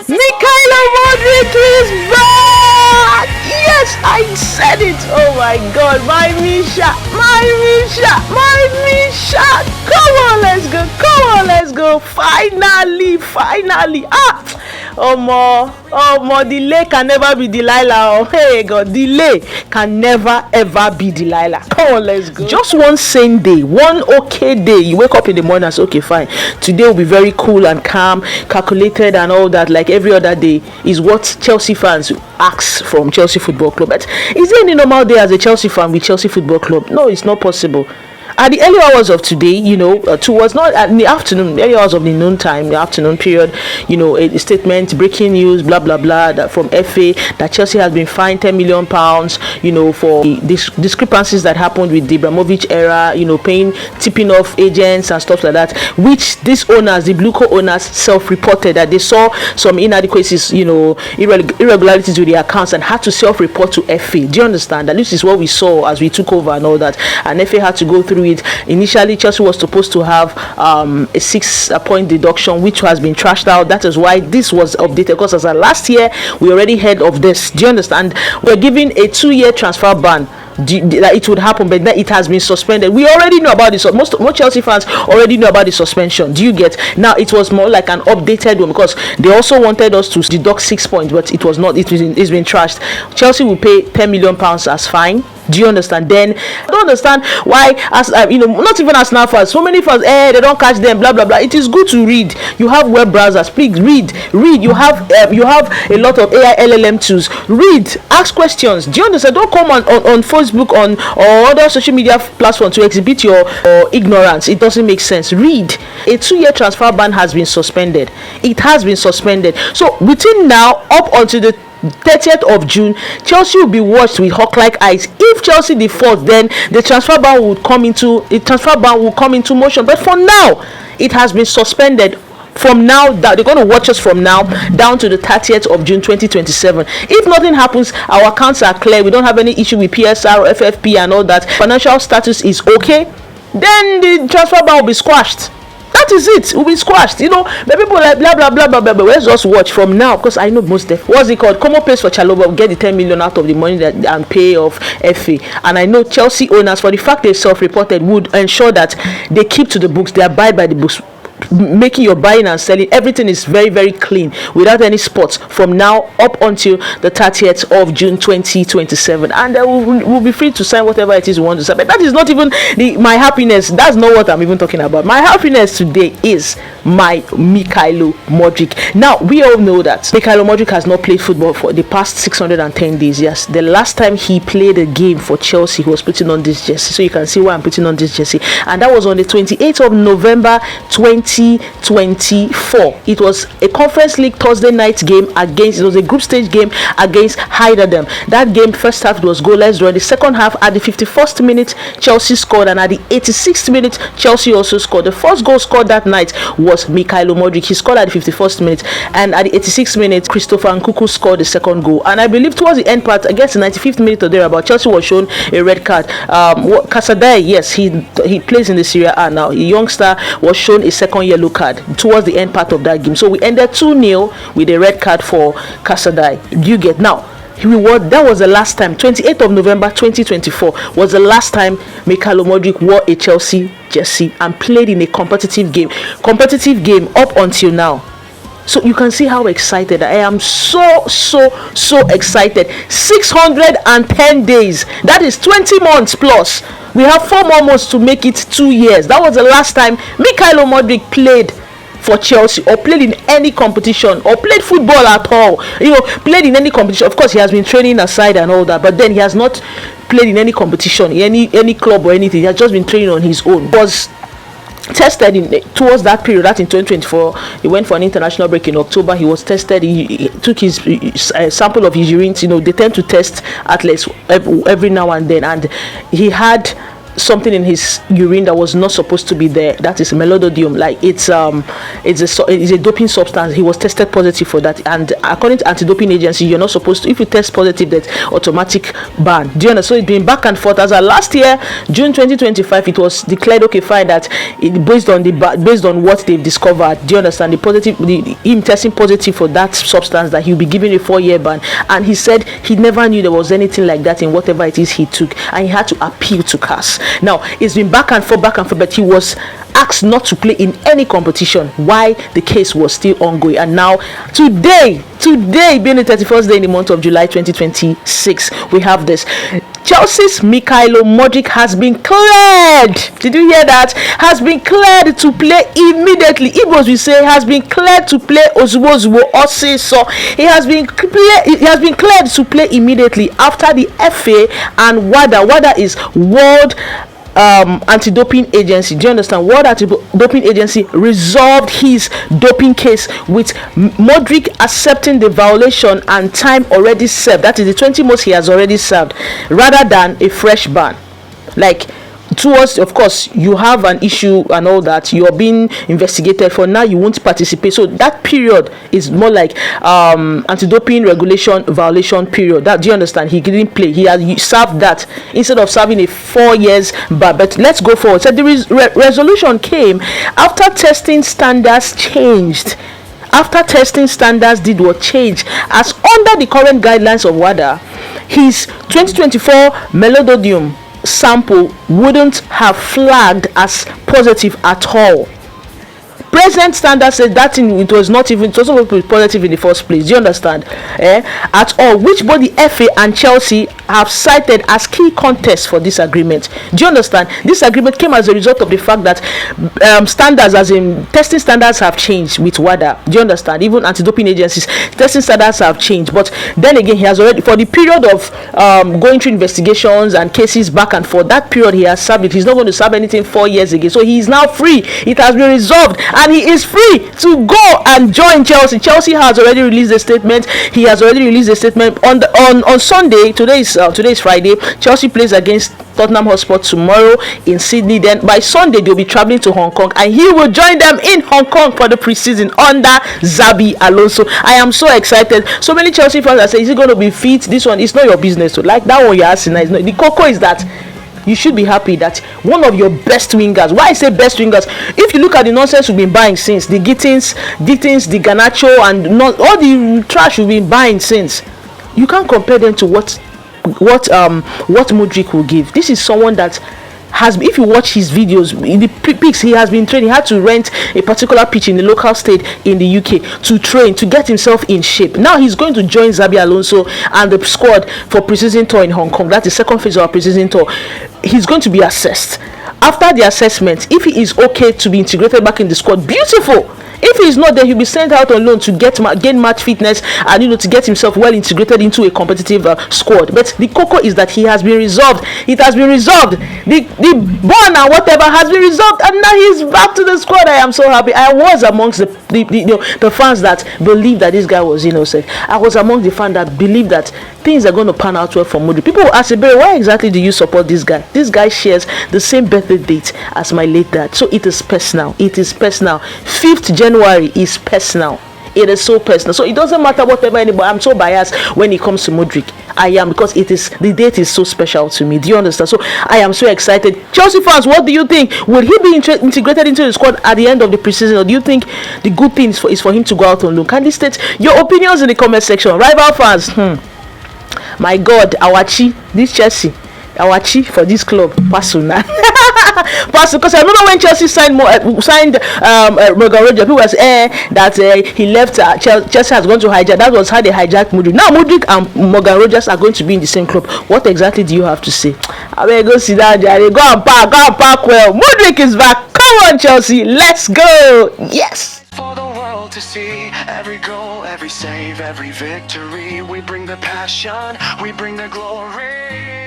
Mykhailo Mudryk is back! Yes, I said it! Oh my God, my Misha! Come on, let's go! Finally! Delay can never be Delilah. Oh, hey God, delay can never ever be Delilah. Come on, let's go. Just one sane day, one okay day. You wake up in the morning and say, okay, fine. Today will be very cool and calm, calculated and all that, like every other day, is what Chelsea fans ask from Chelsea Football Club. But is there any normal day as a Chelsea fan with Chelsea Football Club? No, it's not possible. At the early hours of today, towards not in the afternoon, early hours of the noon time, the afternoon period, a statement, breaking news, blah blah blah, that from FA that Chelsea has been fined £10 million, for the discrepancies that happened with the Abramovich era, tipping off agents and stuff like that, which these owners, the Blue Co owners, self-reported that they saw some inadequacies, irregularities with the accounts and had to self-report to FA. Do you understand that this is what we saw as we took over and all that, and FA had to go through it. Initially, Chelsea was supposed to have a 6-point deduction, which has been trashed out. That is why this was updated, because as of last year, we already heard of this. Do you understand? We're giving a 2-year transfer ban. That it would happen, but then it has been suspended. We already know about this. Most Chelsea fans already know about the suspension. Do you get? Now it was more like an updated one, because they also wanted us to deduct 6 points, but it was not. It's been trashed. Chelsea will pay £10 million as fine. Do you understand? Then I don't understand why, as not even as now fans, so many fans, they don't catch them, blah blah blah. It is good to read. You have web browsers, please read. You have a lot of AI LLM tools. Read, ask questions. Do you understand? Don't come on Facebook or other social media platforms to exhibit your ignorance. It doesn't make sense. Read. A 2-year transfer ban has been suspended. It has been suspended. So between now up until the 30th of June, Chelsea will be watched with hawk-like eyes. If Chelsea defaults, then the transfer ban will come into motion. But for now, it has been suspended. From now, they're going to watch us from now down to the 30th of June 2027. If nothing happens, our accounts are clear. We don't have any issue with PSR, FFP and all that. Financial status is okay. Then the transfer ban will be squashed. That is it. Will be squashed. The people like blah blah blah blah blah. But let's just watch from now, because I know most of what's it called. Como pays for Chalobah will get the 10 million out of the money that and pay of FA. And I know Chelsea owners, for the fact they self-reported, would ensure that they keep to the books. They abide by the books. Making your buying and selling, everything is very very clean without any spots from now up until the 30th of June 2027, and we'll be free to sign whatever it is we want to sign. But that is not even my happiness. That's not what I'm even talking about. My happiness today is my Mykhailo Mudryk. Now we all know that Mykhailo Mudryk has not played football for the past 610 days. Yes, the last time he played a game for Chelsea, he was putting on this jersey, so you can see why I'm putting on this jersey, and that was on the 28th of November 2024. It was a Conference League Thursday night game it was a group stage game against Heidelberg. That game, first half was goalless draw. The second half, at the 51st minute, Chelsea scored, and at the 86th minute, Chelsea also scored. The first goal scored that night was Mykhailo Mudryk. He scored at the 51st minute, and at the 86th minute, Christopher Nkunku scored the second goal. And I believe towards the end part, against the 95th minute or thereabout, Chelsea was shown a red card. Casadei, yes, he plays in the Serie A now. A youngster was shown a second yellow card towards the end part of that game. So we ended 2-0 with a red card for Casadei. You get now. That was the last time. 28th of November 2024 was the last time Mykhailo Mudryk wore a Chelsea jersey and played in a competitive game up until now. So you can see how excited I am. So excited. 610 days. That is 20 months plus. We have 4 more months to make it 2 years. That was the last time Mykhailo Mudryk played for Chelsea, or played in any competition, or played football at all. Played in any competition. Of course, he has been training aside and all that, but then he has not played in any competition, any club or anything. He has just been training on his own. He was tested towards that period, that in 2024. He went for an international break in October. He was tested. He took his sample of his urine. They tend to test athletes every now and then, and he had something in his urine that was not supposed to be there. That is melododium. Like it's a doping substance. He was tested positive for that, and according to anti-doping agency, you're not supposed to. If you test positive, that's automatic ban. Do you understand? So it's been back and forth. As of last year, June 2025, it was declared okay, fine, that based on what they've discovered. Do you understand? Him testing positive for that substance, that he'll be given a 4-year ban. And he said he never knew there was anything like that in whatever it is he took, and he had to appeal to CAS. Now it's been back and forth, but he was asked not to play in any competition while the case was still ongoing. And now today being the 31st day in the month of July 2026, we have this. Chelsea's Mykhailo Mudryk has been cleared. Did you hear that? Has been cleared to play immediately. Igbos will say has been cleared to play Ozugbo Ose. So he has been cleared to play immediately after the FA and WADA. WADA is World Anti-Doping Agency. Do you understand? World Anti-Doping Agency resolved his doping case with Mudryk accepting the violation and time already served. That is the 20 months he has already served, rather than a fresh ban. Like, towards, of course, you have an issue and all that, you're being investigated for, now you won't participate. So that period is more like anti-doping regulation violation period. That, do you understand? He didn't play, he has served that instead of serving a 4 years bar. But let's go forward. So the resolution came after testing standards changed. After testing standards did what change, as under the current guidelines of WADA, his 2024 melododium sample wouldn't have flagged as positive at all. Present standard says that it was not positive in the first place. Do you understand? At all, which both the FA and Chelsea have cited as key contests for this agreement. Do you understand? This agreement came as a result of the fact that standards, as in testing standards, have changed with WADA. Do you understand? Even anti-doping agencies, testing standards have changed. But then again, he has already, for the period of going through investigations and cases back and forth, that period he has served it. He's not going to serve anything 4 years again. So he is now free. It has been resolved, and he is free to go and join Chelsea. Chelsea has already released a statement. He has already released a statement on Sunday. Today is Friday. Chelsea plays against Tottenham Hotspur tomorrow in Sydney. Then by Sunday they'll be traveling to Hong Kong, and he will join them in Hong Kong for the preseason under Xabi Alonso. I am so excited. So many Chelsea fans are saying, is he going to be fit? This one is not your business. So like that one you're asking, the cocoa is that you should be happy that one of your best wingers, why I say best wingers, if you look at the nonsense we've been buying since, the Gittins, the Garnacho, and all the trash we've been buying since, you can't compare them to what Mudryk will give. This is someone that has, if you watch his videos, in the pics he has been training, he had to rent a particular pitch in the local state in the UK to train, to get himself in shape. Now he's going to join Xabi Alonso and the squad for preseason tour in Hong Kong. That's the second phase of our preseason tour. He's going to be assessed. After the assessment, if he is okay to be integrated back in the squad, beautiful. If he is not, then he'll be sent out on loan to gain match fitness and to get himself well integrated into a competitive squad. But the cocoa is that he has been resolved. It has been resolved. The bond and whatever has been resolved, and now he's back to the squad. I am so happy. I was amongst the fans that believed that this guy was innocent. I was among the fans that believed that things are going to pan out well for Mudryk. People will ask, why exactly do you support this guy? This guy shares the same birthday date as my late dad. So it is personal. It is personal. 5th January is personal. It is so personal. So it doesn't matter whatever anybody. I'm so biased when it comes to Mudryk. I am, because the date is so special to me. Do you understand? So I am so excited. Chelsea fans, what do you think? Will he be integrated into the squad at the end of the preseason, or do you think the good thing is for him to go out on loan? Can you state your opinions in the comment section? Rival fans, my God, Awachi, this Chelsea, Awachi for this club, Pasuna. Because I remember when Chelsea signed Morgan Rogers, people was that he left. Chelsea has gone to hijack. That was how they hijacked Mudryk. Now Mudryk and Morgan Rogers are going to be in the same club. What exactly do you have to say? I will go sit down, Jerry. Go and park well. Mudryk is back. Come on, Chelsea, let's go. Yes. For the world to see, every goal, every save, every victory, we bring the passion, we bring the glory.